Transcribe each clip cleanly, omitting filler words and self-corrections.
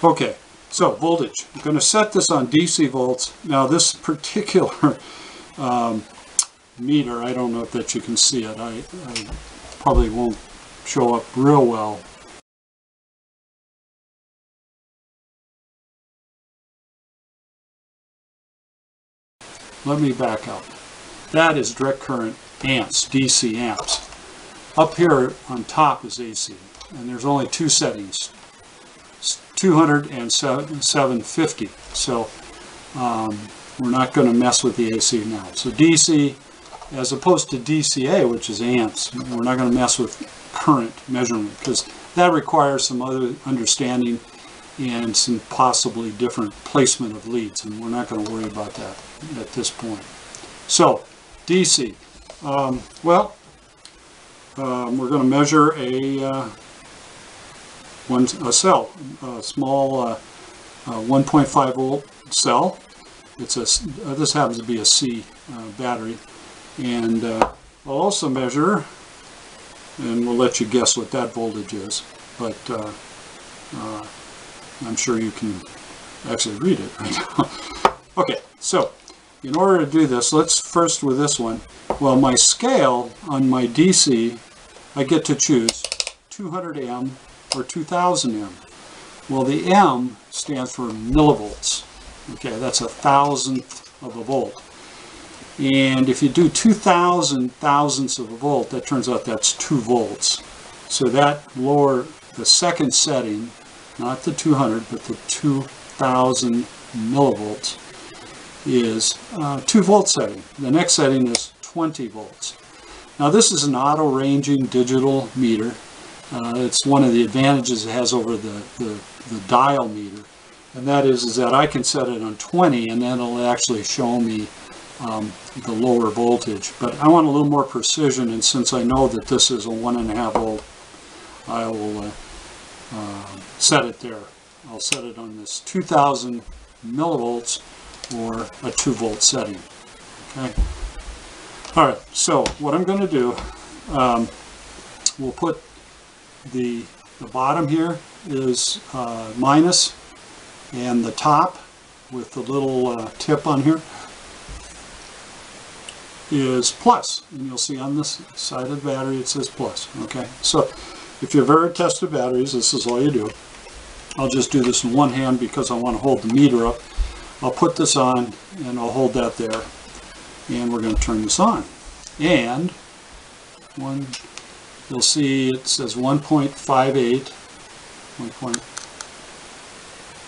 Okay, so voltage. I'm going to set this on DC volts. Now this particular meter, I don't know if that you can see it. I probably won't show up real well. Let me back up. That is direct current amps, DC amps. Up here on top is AC, and there's only two settings, 200 and 750. So we're not going to mess with the AC now. So DC, as opposed to DCA, which is amps, we're not going to mess with current measurement because that requires some other understanding and some possibly different placement of leads, and we're not going to worry about that at this point. So DC, we're going to measure a cell, a small 1.5 volt cell. It's a this happens to be a C battery, and I'll also measure, and we'll let you guess what that voltage is, but I'm sure you can actually read it right now. Okay, so in order to do this, let's first with this one. Well, my scale on my DC, I get to choose 200 M or 2000 M. Well, the M stands for millivolts. Okay, that's a thousandth of a volt. And if you do 2,000 thousandths of a volt, that turns out that's 2 volts. So that the second setting, not the 200, but the 2,000 millivolts, is 2 volt setting. The next setting is 20 volts. Now this is an auto-ranging digital meter. It's one of the advantages it has over the dial meter, and that is that I can set it on 20 and then it'll actually show me the lower voltage. But I want a little more precision, and since I know that this is a 1.5 volt, I will set it there. I'll set it on this 2,000 millivolts or a 2 volt setting. Okay. All right. So what I'm going to do, we'll put the bottom here is minus, and the top with the little tip on here is plus, and you'll see on this side of the battery it says plus. Okay, so if you've ever tested batteries, this is all you do. I'll just do this in one hand because I want to hold the meter up. I'll put this on and I'll hold that there, and we're going to turn this on, and you'll see it says 1.58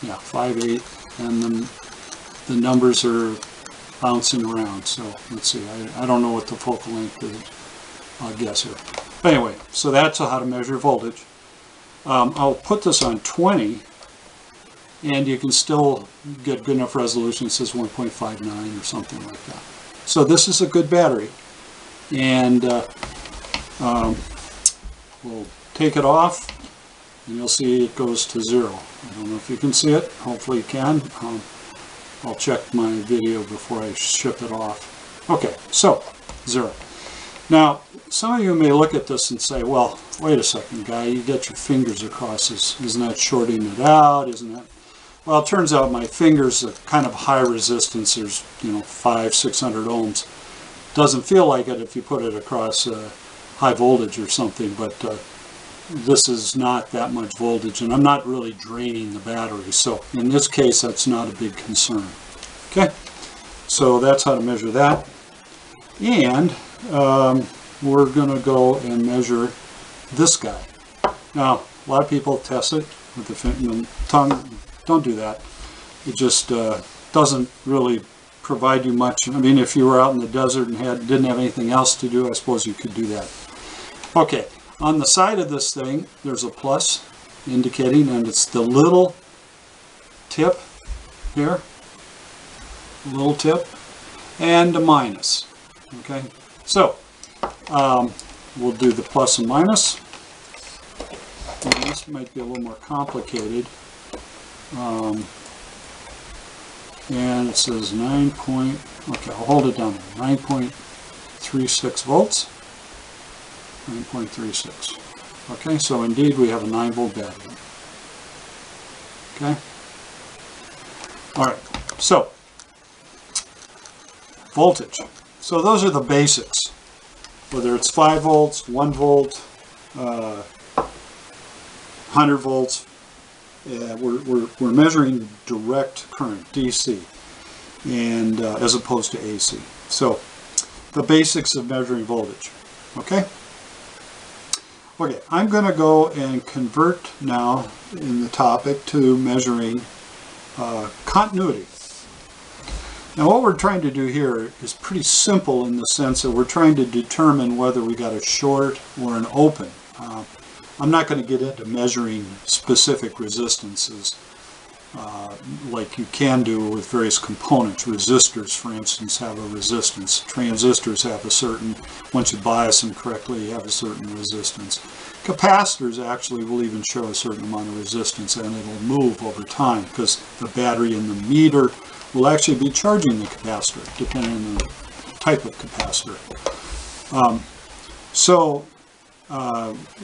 58, and then the numbers are bouncing around. So let's see, I don't know what the focal length is. I'll guess here. But anyway, so that's how to measure voltage. I'll put this on 20, and you can still get good enough resolution. It says 1.59 or something like that. So this is a good battery, and we'll take it off, and you'll see it goes to 0. I don't know if you can see it. Hopefully you can. I'll check my video before I ship it off. Okay, so 0. Now, some of you may look at this and say, well, wait a second, guy, you get your fingers across this. Isn't that shorting it out? Isn't that? Well, it turns out my fingers are kind of high resistance. There's, 500-600 ohms. Doesn't feel like it if you put it across high voltage or something, but this is not that much voltage, and I'm not really draining the battery. So in this case, that's not a big concern. Okay, so that's how to measure that. And we're going to go and measure this guy. Now, a lot of people test it with the tongue. Don't do that. It just doesn't really provide you much. I mean, if you were out in the desert and didn't have anything else to do, I suppose you could do that. Okay, on the side of this thing, there's a plus indicating, and it's the little tip here, little tip, and a minus. Okay, so we'll do the plus and minus. And this might be a little more complicated. And it says 9. Okay, I'll hold it down there. 9.36 volts. 9.36. Okay, so indeed we have a 9 volt battery. Okay? All right, so voltage. So those are the basics. Whether it's 5 volts, 1 volt, 100 volts, we're measuring direct current, DC, and as opposed to AC. So the basics of measuring voltage. Okay? Okay, I'm going to go and convert now in the topic to measuring continuity. Now what we're trying to do here is pretty simple in the sense that we're trying to determine whether we got a short or an open. I'm not going to get into measuring specific resistances like you can do with various components. Resistors, for instance, have a resistance. Transistors have a certain, once you bias them correctly, you have a certain resistance. Capacitors actually will even show a certain amount of resistance, and it'll move over time because the battery in the meter will actually be charging the capacitor, depending on the type of capacitor.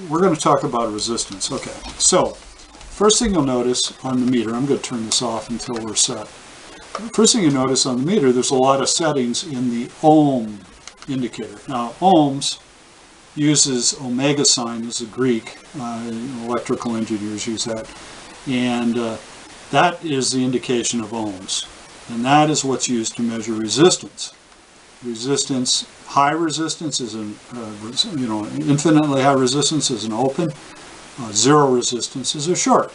We're going to talk about resistance. Okay, so first thing you'll notice on the meter, I'm going to turn this off until we're set. First thing you notice on the meter, there's a lot of settings in the ohm indicator. Now, ohms uses omega sign as a Greek. Electrical engineers use that. And that is the indication of ohms. And that is what's used to measure resistance. Resistance, high resistance is an, infinitely high resistance is an open. Zero resistance is a short.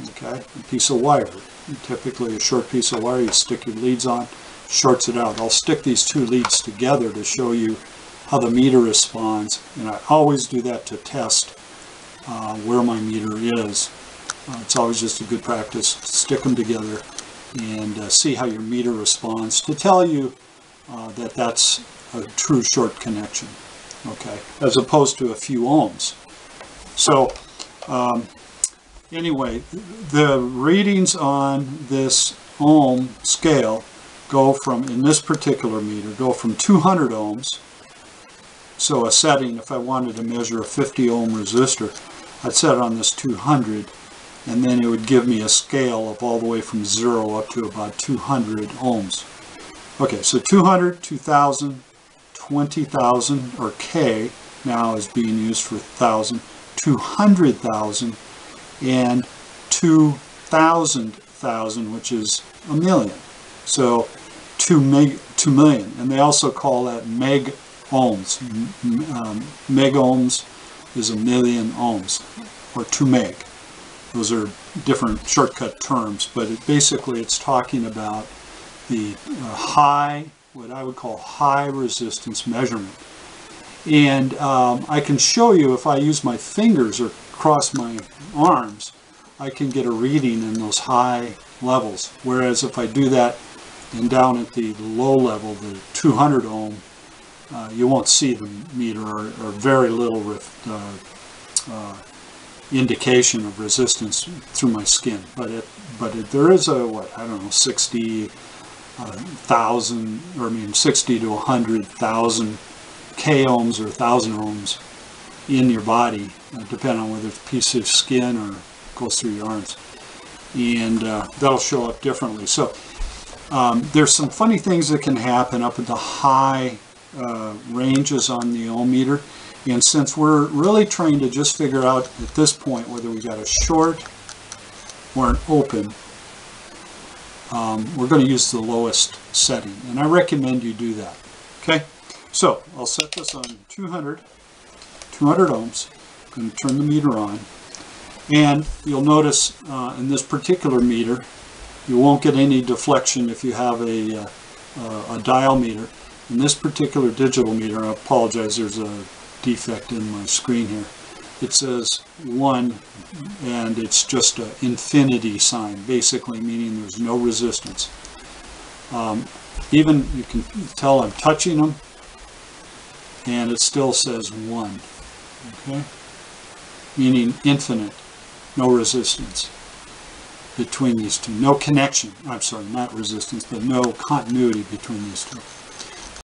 Okay, a piece of wire. Typically a short piece of wire, you stick your leads on, shorts it out. I'll stick these two leads together to show you how the meter responds. And I always do that to test where my meter is. It's always just a good practice. Stick them together and see how your meter responds to tell you that that's a true short connection, okay, as opposed to a few ohms. So anyway, the readings on this ohm scale go from, in this particular meter, go from 200 ohms. So a setting, if I wanted to measure a 50 ohm resistor, I'd set it on this 200, and then it would give me a scale of all the way from 0 up to about 200 ohms. Okay, so 200, 2000, 20,000, or K now is being used for 1,000, 200,000, and 2,000,000, which is a million. So 2 million, and they also call that meg ohms. Meg ohms is a million ohms, or 2 meg. Those are different shortcut terms, but basically it's talking about the high, what I would call high resistance measurement. And I can show you, if I use my fingers or cross my arms, I can get a reading in those high levels. Whereas if I do that and down at the low level, the 200 ohm, you won't see the meter or very little indication of resistance through my skin. But there is a, what, I don't know, 60,000, or 60 to 100,000 K ohms or 1,000 ohms in your body, depending on whether it's a piece of skin or goes through your arms. And that'll show up differently. So there's some funny things that can happen up at the high ranges on the ohm meter. And since we're really trying to just figure out at this point whether we got a short or an open, we're going to use the lowest setting. And I recommend you do that. Okay, so I'll set this on 200 ohms. I'm going to turn the meter on. And you'll notice in this particular meter, you won't get any deflection if you have a dial meter. In this particular digital meter, I apologize, there's a defect in my screen here. It says 1, and it's just an infinity sign, basically meaning there's no resistance. Even you can tell I'm touching them, and it still says 1. Okay, meaning infinite, no resistance between these two, no connection. I'm sorry, not resistance, but no continuity between these two.